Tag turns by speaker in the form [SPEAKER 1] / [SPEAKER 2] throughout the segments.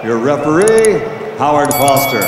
[SPEAKER 1] your referee, Howard Foster.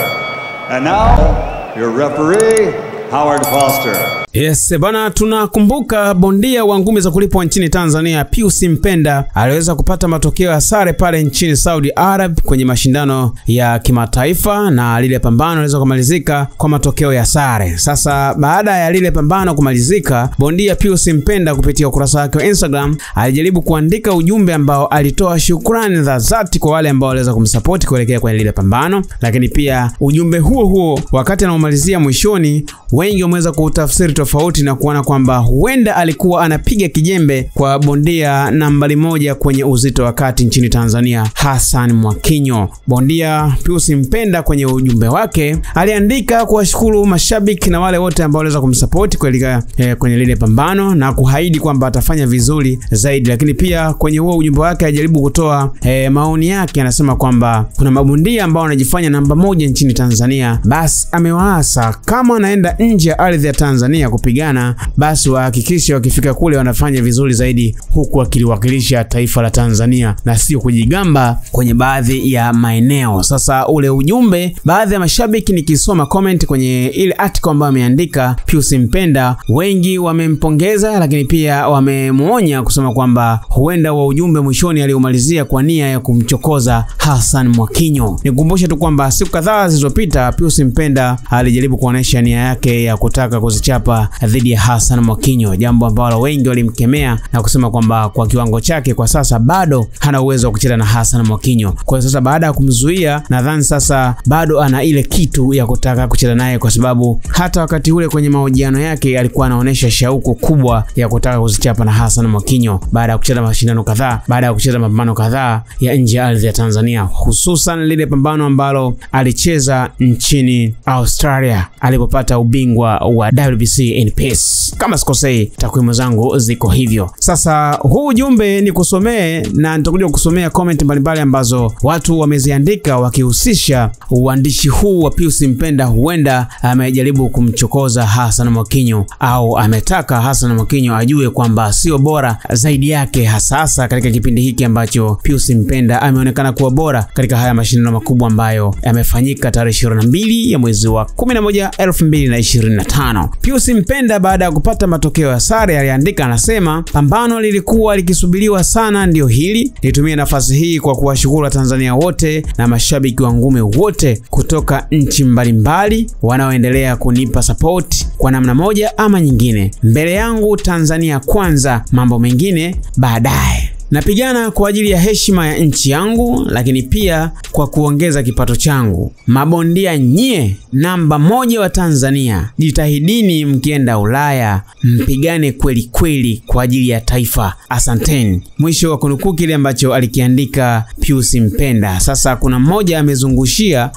[SPEAKER 1] And now, your referee, Howard Foster.
[SPEAKER 2] Yes, bana, tunakumbuka bondia wa ngumi za kulipwa nchini Tanzania Pius Mpenda aliweza kupata matokeo ya sare pale nchini Saudi Arab kwenye mashindano ya kimataifa, na lile pambano liweza kumalizika kwa matokeo ya sare. Sasa baada ya lile pambano kumalizika, bondia Pius Mpenda kupitia ukurasa wake wa Instagram alijaribu kuandika ujumbe ambao alitoa shukrani za dhati kwa wale ambao waliweza kumsupport kuelekea kwenye lile pambano, lakini pia ujumbe huo wakati anaomalizia mwishoni, wengi wameweza kutafsiri tofauti na kuona kwamba huenda alikuwa anapiga kijembe kwa bondia nambari 1 kwenye uzito wa kati nchini Tanzania, Hassan Mwakinyo. Bondia Pius Mpenda kwenye ujumbe wake aliandika kuwashukuru mashabiki na wale wote ambao waliweza kumsupport kuelekea kwenye lile pambano na kuahidi kwamba atafanya vizuri zaidi. Lakini pia kwenye huo ujumbe wake alijaribu kutoa maoni yake. Anasema kwamba kuna mabondia ambao wanajifanya namba 1 nchini Tanzania, basi amewaasa kama anaenda nje ya ardhi ya Tanzania kupigana, basi wahakikishe wakifika kule wanafanya vizuri zaidi, huku wakiliwakilisha taifa la Tanzania na sio kujigamba kwenye baadhi ya maeneo. Sasa ule ujumbe, baadhi ya mashabiki nikisoma comment kwenye ile article ambayo ameandika Pius Mpenda, wengi wamempongeza, lakini pia wamemuonya kusema kwamba huenda wa ujumbe mwishoni aliomalizia kwa nia ya kumchokoza Hassan Mwakinyo. Nikukumbusha tu kwamba siku kadhaa zilizopita Pius Mpenda alijaribu kuonesha nia yake ya kutaka kuzichapa dhidi ya Hassan Mwakinyo, jambo ambalo wengi walimkemea na kusema kwamba kwa kiwango chake kwa sasa bado hana uwezo wa kucheza na Hassan Mwakinyo. Kwa sasa baada ya kumzuia, nadhani sasa bado ana ile kitu ya kutaka kucheza naye, kwa sababu hata wakati ule kwenye mahojiano yake alikuwa anaonesha shauku kubwa ya kutaka kuzichapa na Hassan Mwakinyo baada ya kucheza mashindano kadhaa, baada ya kucheza mapambano kadhaa ya nje ya ardhi ya Tanzania, hususan lile pambano ambalo alicheza nchini Australia alipopata ubingwa wa WBC in Pace. Kama sikosei, takwimu zangu ziko hivyo. Sasa huu ujumbe ni kusomee na nitakuja kusomea comment mbalimbali ambazo watu wameziandika wakihusisha uandishi huu wa Pius Mpenda huenda amejaribu kumchokoza Hassan Mwakinyo, au ametaka Hassan Mwakinyo ajue kwamba sio bora zaidi yake, hasa katika kipindi hiki ambacho Pius Mpenda ameonekana kuwa bora katika haya mashindano makubwa ambayo yamefanyika tarehe 22 ya mwezi wa 11 2025. Pius Mpenda baada ya kupata matokeo ya sare aliandika, anasema pambano lilikuwa likisubiriwa sana, ndio hili. Nitumie nafasi hii kwa kuwashukuru Tanzania wote na mashabiki wa ngumi wote kutoka nchi mbalimbali wanaoendelea kunipa support kwa namna moja ama nyingine. Mbele yangu Tanzania kwanza, mambo mengine baadaye. Napigana kwa ajili ya heshima ya nchi yangu, lakini pia kwa kuongeza kipato changu. Mabondia nyie namba 1 wa Tanzania, jitahidini mkienda Ulaya, mpigane kweli kweli kwa ajili ya taifa. Asanteni. Mwisho wa kunukuu kile ambacho alikiandika Pius Mpenda. Sasa kuna mmoja amezungushia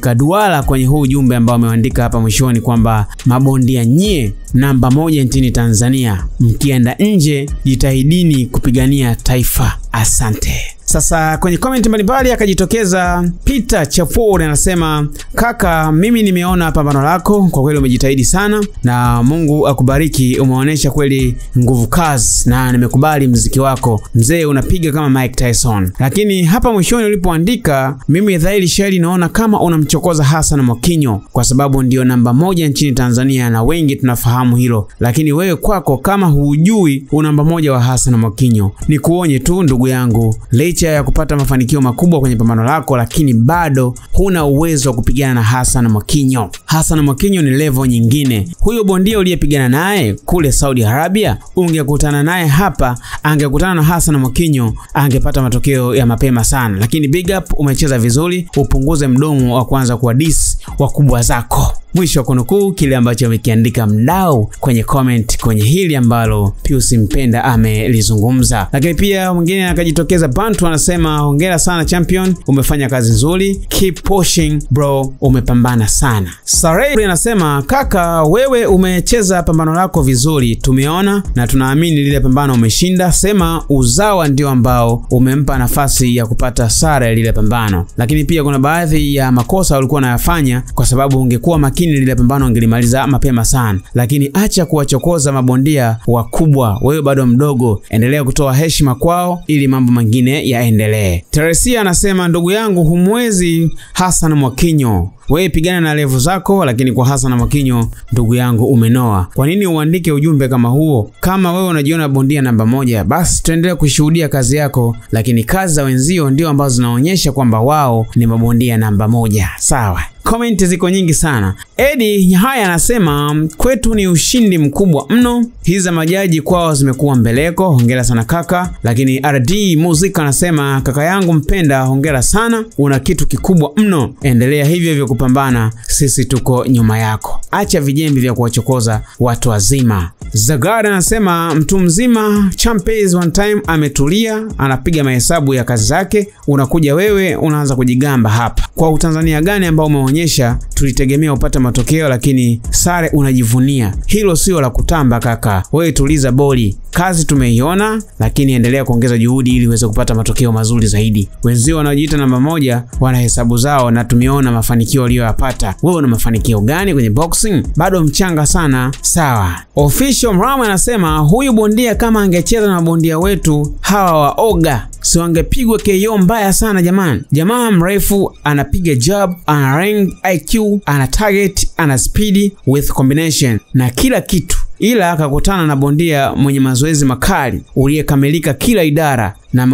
[SPEAKER 2] kaduala kwenye huu ujumbe ambao ameandika hapa mwishoni kwamba mabondia nyie namba 1 nchini Tanzania, mkienda nje jitahidini kupigania taifa. Asante. Sasa kwenye comment mbalimbali akajitokeza Peter Chafuri, anasema kaka, mimi nimeona pambano lako, kwa kweli umejitahidi sana na Mungu akubariki, umeonyesha kweli nguvu kazi na nimekubali muziki wako mzee, unapiga kama Mike Tyson. Lakini hapa mwishoni ulipoandika, mimi dhahiri shahiri naona kama unamchokoza Hassan Mwakinyo kwa sababu ndio namba 1 nchini Tanzania na wengi tunafahamu hilo, lakini wewe kwako kama hujui namba 1 wa Hassan Mwakinyo. Ni kuonye tu ndugu yangu, licha ya kupata mafanikio makubwa kwenye pambano lako, lakini bado huna uwezo wa kupigana na Hassan Mwakinyo. Hassan Mwakinyo ni level nyingine. Huyo bondia uliyepigana naye kule Saudi Arabia, ungekutana naye hapa, angekutana na Hassan Mwakinyo, angepata matokeo ya mapema sana. Lakini big up, umecheza vizuri, upunguze mdomo wa kwanza kwa diss wakubwa zako. Mwisho wa kunukuu kile ambacho amekiandika mdau kwenye comment kwenye hili ambalo Pius Mpenda amelizungumza. Lakini pia mwingine akajitokeza Bantu, anasema hongera sana champion, umefanya kazi nzuri, keep pushing bro, umepambana sana. Sarai anasema kaka, wewe umecheza pambano lako vizuri, tumeona na tunaamini lile pambano umeshinda, sema uzawa ndio ambao umempa nafasi ya kupata sare lile pambano. Lakini pia kuna baadhi ya makosa ulikuwa unayafanya, kwa sababu ungekuwa makini pengine lile pambano angelimaliza mapema sana. Lakini acha kuwachokoza mabondia wakubwa, wewe bado mdogo, endelea kutoa heshima kwao ili mambo mengine yaendelee. Teresia anasema, ndugu yangu, humwezi Hassan Mwakinyo, wewe pigana na levu zako, lakini kwa Hassan Mwakinyo ndugu yangu umenoa. Kwa nini uandike ujumbe kama huo? Kama wewe unajiona bondia namba 1, basi tuendelee kushuhudia kazi yako, lakini kazi za wenzio ndio ambazo zinaonyesha kwamba wao ni mabondia namba 1. Sawa. Comment ziko nyingi sana. Eddie haya anasema, kwetu ni ushindi mkubwa mno. Hizi za majaji kwao zimekuwa mbeleko. Hongera sana kaka. Lakini RD Muzika anasema, kaka yangu mpenda, hongera sana. Una kitu kikubwa mno. Endelea hivyo hivyo kupambana. Sisi tuko nyuma yako. Acha vijembe vya kuwachokoza watu wazima. Zagara anasema, mtu mzima Champez one time ametulia, anapiga mahesabu ya kazi zake. Unakuja wewe unaanza kujigamba hapa. Kwa utanzania gani ambao umeonyesha tulitegemea upata matokeo, lakini sare unajivunia? Hilo sio la kutamba kaka. Wewe tuliza boli. Kazi tumeiona, lakini endelea kuongeza juhudi ili uweze kupata matokeo mazuri zaidi. Wenzio wanaojiita namba 1 wana hesabu zao na tumeona mafanikio waliyopata. Wewe una mafanikio gani kwenye boxing? Bado mchanga sana. Sawa. Official Mrama anasema, huyu bondia kama angecheza na bondia wetu hawa wa Oga, si wangepigwa KO mbaya sana jamani. Jamaa mrefu, anapiga jab, ana range IQ, ana target, ana speed with combination na kila kitu. Ila akakutana na bondia mwenye mazoezi makali, uliyekamilika kila idara na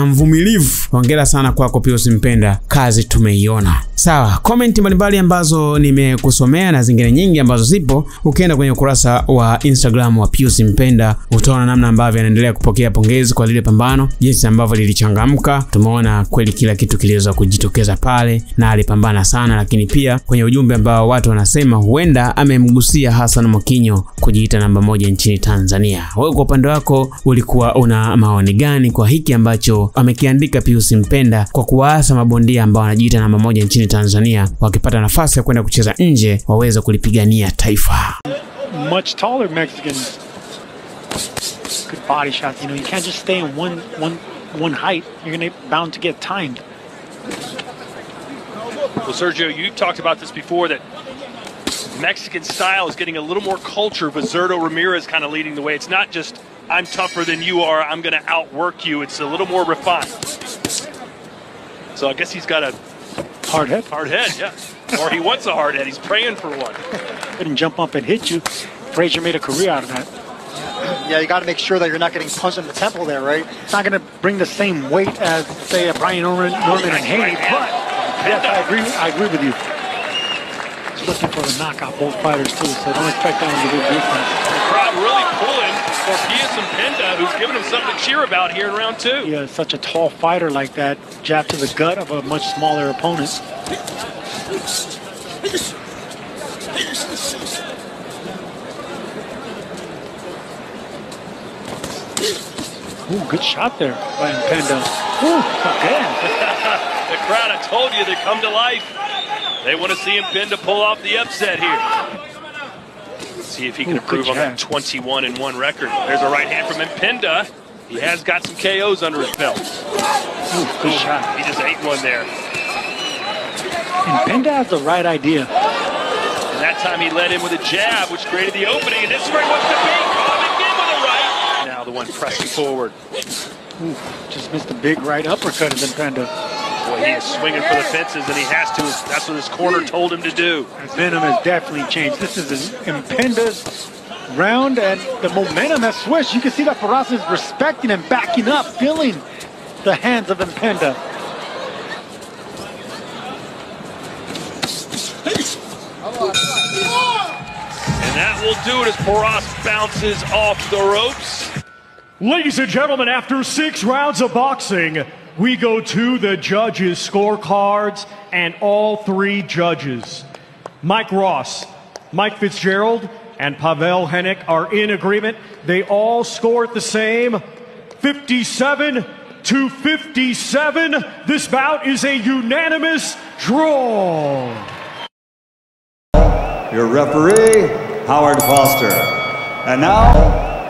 [SPEAKER 2] mvumilivu. Hongera sana kwako Pius Mpenda, kazi tumeiona. Sawa, comment mbalimbali ambazo nimekusomea na zingine nyingi ambazo zipo, ukienda kwenye ukurasa wa Instagram wa Pius Mpenda utaona namna ambavyo anaendelea kupokea pongezi kwa lile pambano, jinsi ambavyo lilichangamka. Tumeona kweli kila kitu kiliweza kujitokeza pale na alipambana sana, lakini pia kwenye ujumbe ambao watu wanasema huenda amemgusia Hassan Mwakinyo kujiita namba 1 nchini Tanzania. Wewe kwa upande wako ulikuwa una maoni gani kwa hiki ambacho amekiandika Pius Mpenda kwa kuwaasa mabondia ambao wanajiita namba 1 nchini Tanzania, wakipata nafasi ya kwenda kucheza nje waweze kulipigania taifa?
[SPEAKER 3] Much taller Mexicans, good body shots. You know, you can't just stay in one height. You're bound to get timed.
[SPEAKER 4] Well, Sergio, you talked about this before, that Mexican style is getting a little more culture, but Zurdo Ramirez kind of leading the way. It's not just, I'm tougher than you are, I'm going to outwork you. It's a little more refined. So I guess he's got a
[SPEAKER 3] hard head.
[SPEAKER 4] Hard head, yeah. Or he wants a hard head. He's praying for one.
[SPEAKER 3] Couldn't jump up and hit you. Frazier made a career out of that.
[SPEAKER 5] Yeah, you got to make sure that you're not getting punched in the temple there, right?
[SPEAKER 3] It's not going to bring the same weight as, say, a Brian Norman and Haney, but yes, I agree with you. He's looking for the knockout, both fighters too, so don't expect that one to be different.
[SPEAKER 4] The crowd really pulling for Pius Mpenda, who's giving him something to cheer about here in round 2.
[SPEAKER 3] Yeah, such a tall fighter like that, jab to the gut of a much smaller opponent. Ooh, good shot there by Mpenda. Ooh, again.
[SPEAKER 4] The crowd, I told you, they come to life. They want to see Mpenda pull off the upset here. See if he can improve on that 21-1 record. There's a right hand from Mpenda. He has got some KOs under his belt.
[SPEAKER 3] Ooh, good shot.
[SPEAKER 4] He just ate one there.
[SPEAKER 3] Mpenda has the right idea.
[SPEAKER 4] And that time he led in with a jab, which created the opening. And this is where he wants to be. Caught again with a right. Now the one pressing forward.
[SPEAKER 3] Ooh, just missed a big right uppercut of Mpenda.
[SPEAKER 4] Boy, he is swinging for the fences, and he has to. That's what his corner told him to do.
[SPEAKER 3] His venom has definitely changed. This is Mpenda's round, and the momentum has switched. You can see that Pedraza is respecting and backing up, feeling the hands of Mpenda.
[SPEAKER 4] And that will do it as Porras bounces off the ropes.
[SPEAKER 6] Ladies and gentlemen, after 6 rounds of boxing, we go to the judges' scorecards, and all 3 judges, Mike Ross, Mike Fitzgerald, and Pavel Hennick, are in agreement. They all scored the same, 57-57. This bout is a unanimous draw.
[SPEAKER 1] Your referee, Howard Foster. And now,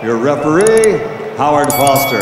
[SPEAKER 1] your referee, Howard Foster.